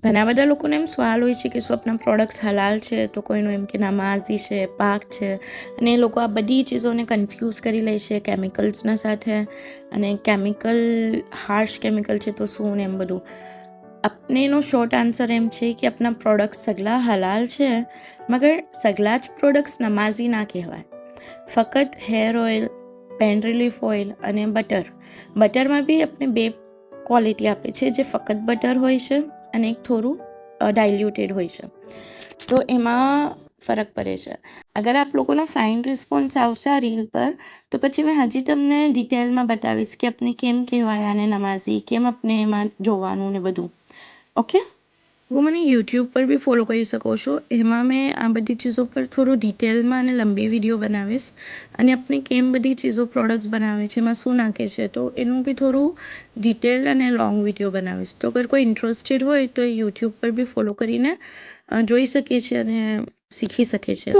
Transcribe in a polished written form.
ઘણા બધા લોકોને એમ સવાલ હોય છે કે શું આપણા પ્રોડક્ટ્સ હલાલ છે, તો કોઈનું એમ કે નામાઝી છે, પાક છે, અને એ લોકો આ બધી ચીજોને કન્ફ્યુઝ કરી લે છે કેમિકલ્સના સાથે, અને કેમિકલ હાર્શ કેમિકલ છે તો શું ને એમ બધું. अपने नो शॉर्ट आंसर एम है कि अपना प्रोडक्ट सगला हलाल है, मगर सगला ज प्रोडक्ट्स नमाजी ना कहवाय। फकत hair oil, pain relief oil अने बटर में भी अपने बे क्वॉलिटी आपे छे, जे फकत बटर होय छे अने एक थोड़ू डाइल्यूटेड होय छे, तो एमां फरक पड़े छे। अगर आप लोगों ने फाइन रिस्पॉन्स आवशे आ रील पर, तो पछी मैं हजी तमने डिटेल में बतावीश कि अपने केम कहेवाय आने नमाजी, केम अपने एमां जोवानुं ने बधुं। ओके, वो मैंने यूट्यूब पर भी फॉलो कर सको छो। एमां मैं आ बधी चीज़ों पर थोड़ो डिटेल में अने लंबी विडियो बनावीश, अने अपने केम बधी चीज़ों प्रोडक्ट्स बनावे छे, एमां शुं नाखे छे, तो एनुं भी थोड़ुं डिटेल अने लॉन्ग विडियो बनावीश। तो अगर कोई इंटरेस्टेड होय तो यूट्यूब पर भी फॉलो करीने जोई शके छे अने शीखी शके छे।